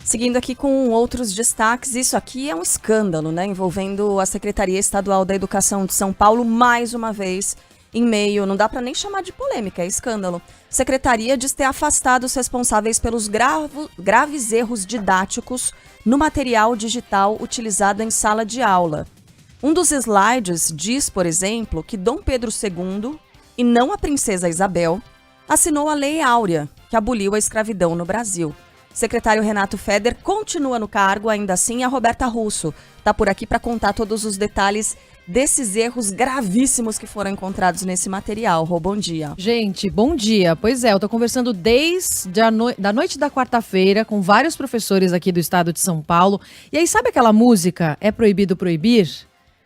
Seguindo aqui com outros destaques, isso aqui é um escândalo, né? Envolvendo a Secretaria Estadual da Educação de São Paulo, mais uma vez, em meio, não dá para nem chamar de polêmica, é escândalo. Secretaria diz ter afastado os responsáveis pelos graves erros didáticos no material digital utilizado em sala de aula. Um dos slides diz, por exemplo, que Dom Pedro II, e não a princesa Isabel, assinou a Lei Áurea, que aboliu a escravidão no Brasil. Secretário Renato Feder continua no cargo, ainda assim, a Roberta Russo está por aqui para contar todos os detalhes desses erros gravíssimos que foram encontrados nesse material. Rô, bom dia. Gente, bom dia. Pois é, eu tô conversando desde da noite da quarta-feira com vários professores aqui do estado de São Paulo. E aí, sabe aquela música É Proibido Proibir?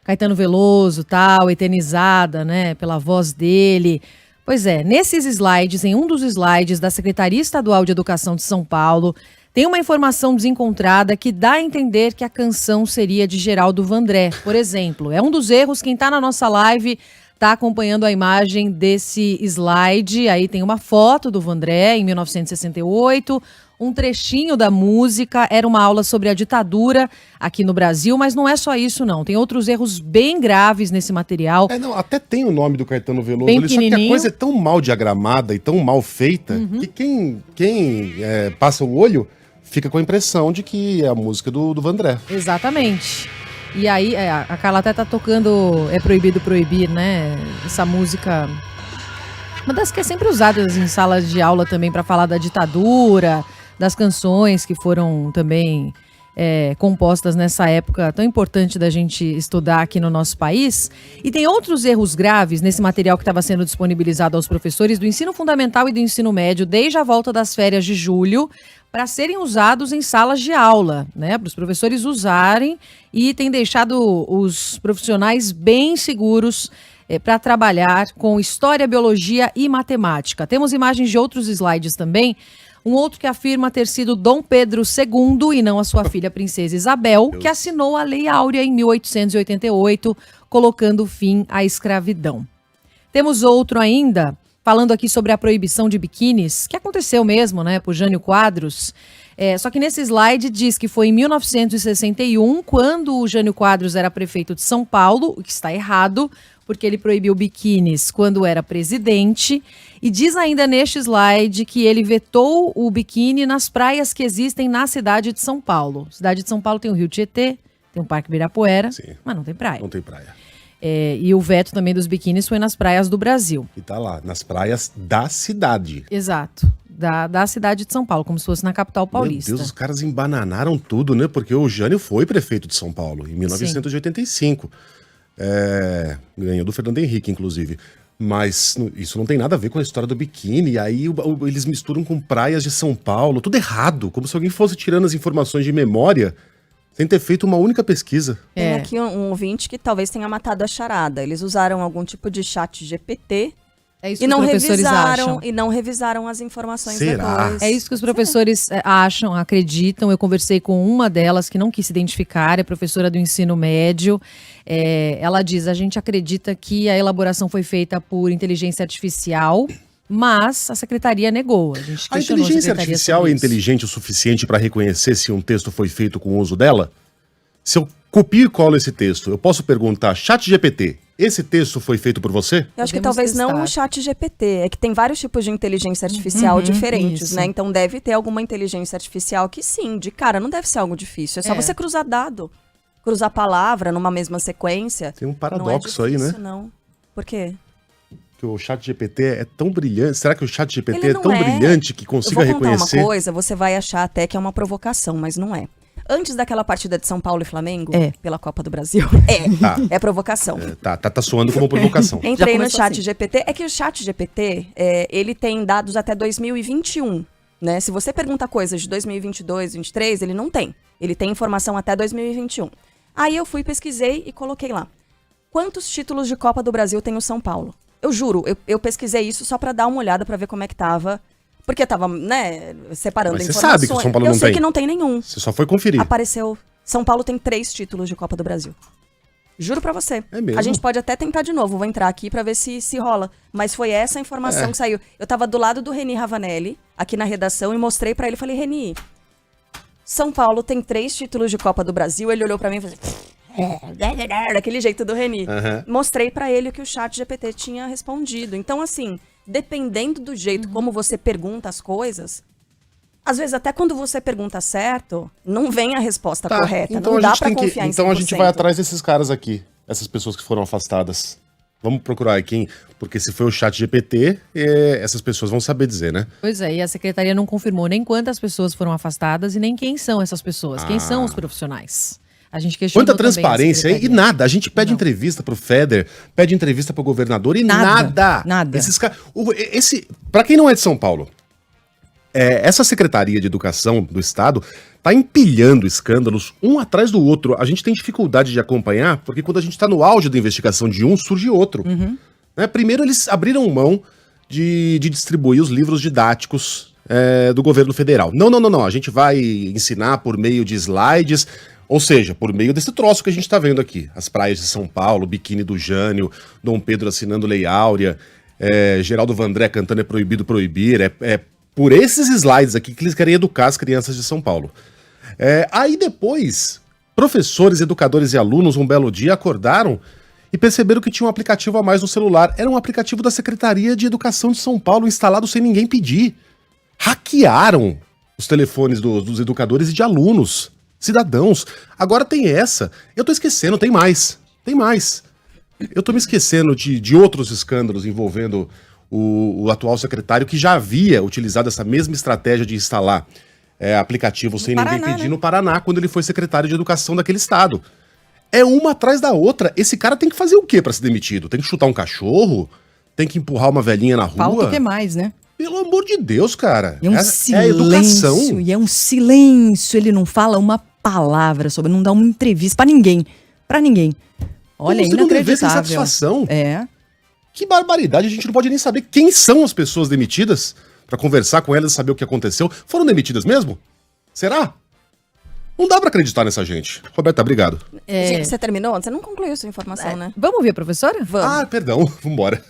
Caetano Veloso, tal, eternizada, né, pela voz dele. Pois é, nesses slides, em um dos slides da Secretaria Estadual de Educação de São Paulo, tem uma informação desencontrada que dá a entender que a canção seria de Geraldo Vandré, por exemplo. É um dos erros, quem está na nossa live está acompanhando a imagem desse slide. Aí tem uma foto do Vandré em 1968, um trechinho da música, era uma aula sobre a ditadura aqui no Brasil, mas não é só isso não, tem outros erros bem graves nesse material. Não, até tem o nome do Caetano Veloso, bem só que a coisa é tão mal diagramada e tão mal feita, que quem passa o olho fica com a impressão de que é a música do Vandré. Exatamente. E aí, a Carla até tá tocando É Proibido Proibir, né? Essa música, uma das que é sempre usadas em salas de aula também para falar da ditadura, das canções que foram também compostas nessa época tão importante da gente estudar aqui no nosso país. E tem outros erros graves nesse material que estava sendo disponibilizado aos professores do ensino fundamental e do ensino médio desde a volta das férias de julho, para serem usados em salas de aula, né? Para os professores usarem, e tem deixado os profissionais bem seguros para trabalhar com história, biologia e matemática. Temos imagens de outros slides também. Um outro que afirma ter sido Dom Pedro II e não a sua filha princesa Isabel, que assinou a Lei Áurea em 1888, colocando fim à escravidão. Temos outro ainda, falando aqui sobre a proibição de biquínis, que aconteceu mesmo, né, por Jânio Quadros. Só que nesse slide diz que foi em 1961, quando o Jânio Quadros era prefeito de São Paulo, o que está errado, porque ele proibiu biquínis quando era presidente. E diz ainda neste slide que ele vetou o biquíni nas praias que existem na cidade de São Paulo. A cidade de São Paulo tem o Rio Tietê, tem o Parque Ibirapuera, sim, mas não tem praia. Não tem praia. E o veto também dos biquínis foi nas praias do Brasil. E tá lá, nas praias da cidade. Exato, da cidade de São Paulo, como se fosse na capital paulista. Meu Deus, os caras embananaram tudo, né? Porque o Jânio foi prefeito de São Paulo em 1985. Ganhou do Fernando Henrique, inclusive. Mas isso não tem nada a ver com a história do biquíni. E aí eles misturam com praias de São Paulo, tudo errado, como se alguém fosse tirando as informações de memória sem ter feito uma única pesquisa. Tem aqui um ouvinte que talvez tenha matado a charada. Eles usaram algum tipo de chat GPT e não revisaram as informações Será? depois. É isso que os professores acham, acreditam. Eu conversei com uma delas que não quis se identificar, é professora do ensino médio. Ela diz, a gente acredita que a elaboração foi feita por inteligência artificial, mas a secretaria negou. A inteligência artificial é inteligente o suficiente para reconhecer se um texto foi feito com o uso dela? Se eu copio e colo esse texto, eu posso perguntar, ChatGPT, esse texto foi feito por você? Eu acho que talvez não o ChatGPT, é que tem vários tipos de inteligência artificial diferentes, isso, né? Então deve ter alguma inteligência artificial que sim, de cara, não deve ser algo difícil. É só você cruzar dado, cruzar palavra numa mesma sequência. Tem um paradoxo aí, né? Não. Por quê? Que o ChatGPT é tão brilhante. Será que o ChatGPT é tão brilhante que consiga reconhecer? Eu vou contar uma coisa, você vai achar até que é uma provocação, mas não é. Antes daquela partida de São Paulo e Flamengo, pela Copa do Brasil, é provocação. Tá soando como provocação. Entrei no ChatGPT, assim. É que o ChatGPT, ele tem dados até 2021, né? Se você pergunta coisas de 2022, 2023, ele não tem. Ele tem informação até 2021. Aí eu fui, pesquisei e coloquei lá. Quantos títulos de Copa do Brasil tem o São Paulo? Eu juro, eu pesquisei isso só pra dar uma olhada pra ver como é que tava. Porque tava, né, separando informações. Mas você sabe que o São Paulo não tem? Eu sei que não tem nenhum. Você só foi conferir. Apareceu. São Paulo tem 3 títulos de Copa do Brasil. Juro pra você. É mesmo? A gente pode até tentar de novo. Vou entrar aqui pra ver se rola. Mas foi essa a informação que saiu. Eu tava do lado do Reni Ravanelli, aqui na redação, e mostrei pra ele. Falei, Reni, São Paulo tem 3 títulos de Copa do Brasil. Ele olhou pra mim e falou assim, daquele jeito do Reni. Mostrei pra ele o que o chat GPT tinha respondido. Então, assim, dependendo do jeito como você pergunta as coisas, às vezes até quando você pergunta certo, não vem a resposta correta. Então não a dá gente pra confiar em 100%. Então a gente vai atrás desses caras aqui, essas pessoas que foram afastadas. Vamos procurar aqui, porque se foi o chat GPT, essas pessoas vão saber dizer, né? Pois é, e a secretaria não confirmou nem quantas pessoas foram afastadas e nem quem são essas pessoas, quem são os profissionais. A gente questionou Quanta também transparência a aí, e nada. A gente pede entrevista pro Feder, pede entrevista pro governador e nada. Nada. Esses caras. Pra quem não é de São Paulo, essa Secretaria de Educação do Estado tá empilhando escândalos um atrás do outro. A gente tem dificuldade de acompanhar, porque quando a gente tá no auge da investigação de um, surge outro. Né? Primeiro, eles abriram mão de distribuir os livros didáticos do governo federal. Não. A gente vai ensinar por meio de slides, ou seja, por meio desse troço que a gente tá vendo aqui. As praias de São Paulo, biquíni do Jânio, Dom Pedro assinando Lei Áurea, Geraldo Vandré cantando É Proibido Proibir, por esses slides aqui que eles querem educar as crianças de São Paulo. Aí depois, professores, educadores e alunos, um belo dia, acordaram e perceberam que tinha um aplicativo a mais no celular. Era um aplicativo da Secretaria de Educação de São Paulo, instalado sem ninguém pedir. Hackearam os telefones dos educadores e de alunos, cidadãos. Agora tem essa. Eu tô esquecendo, tem mais. Eu tô me esquecendo de outros escândalos envolvendo o atual secretário, que já havia utilizado essa mesma estratégia de instalar aplicativo sem ninguém pedir no Paraná, quando ele foi secretário de Educação daquele estado. É uma atrás da outra. Esse cara tem que fazer o quê para ser demitido? Tem que chutar um cachorro? Tem que empurrar uma velhinha na rua? Falta o que mais, né? Pelo amor de Deus, cara. É um silêncio, educação. e é um silêncio. Ele não fala uma palavra sobre, não dá uma entrevista pra ninguém. Olha, Como se não devesse inacreditável. satisfação. Que barbaridade, a gente não pode nem saber quem são as pessoas demitidas pra conversar com elas e saber o que aconteceu. Foram demitidas mesmo? Será? Não dá pra acreditar nessa gente. Roberta, obrigado. Gente, você terminou? Você não concluiu sua informação, né? Vamos ouvir a professora? Vamos. Perdão, vambora.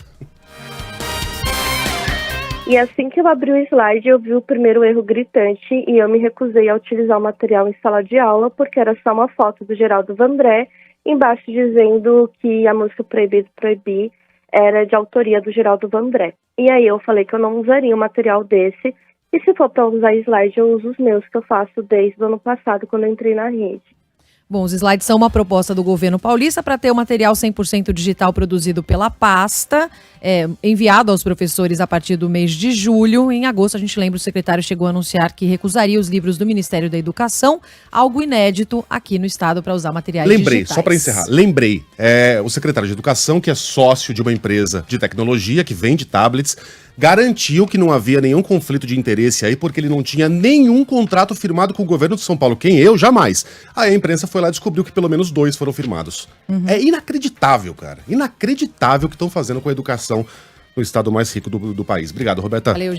E assim que eu abri o slide, eu vi o primeiro erro gritante e eu me recusei a utilizar o material em sala de aula porque era só uma foto do Geraldo Vandré, embaixo dizendo que a música Proibido Proibir era de autoria do Geraldo Vandré. E aí eu falei que eu não usaria um material desse, e se for para usar slide, eu uso os meus, que eu faço desde o ano passado, quando eu entrei na rede. Bom, os slides são uma proposta do governo paulista para ter o material 100% digital produzido pela pasta, enviado aos professores a partir do mês de julho. Em agosto, a gente lembra, o secretário chegou a anunciar que recusaria os livros do Ministério da Educação, algo inédito aqui no estado para usar materiais digitais. Só para encerrar, o secretário de Educação, que é sócio de uma empresa de tecnologia que vende tablets, garantiu que não havia nenhum conflito de interesse aí, porque ele não tinha nenhum contrato firmado com o governo de São Paulo. Quem? Eu? Jamais. Aí a imprensa foi lá e descobriu que pelo menos 2 foram firmados. É inacreditável, cara. Inacreditável o que estão fazendo com a educação no estado mais rico do país. Obrigado, Roberta. Valeu,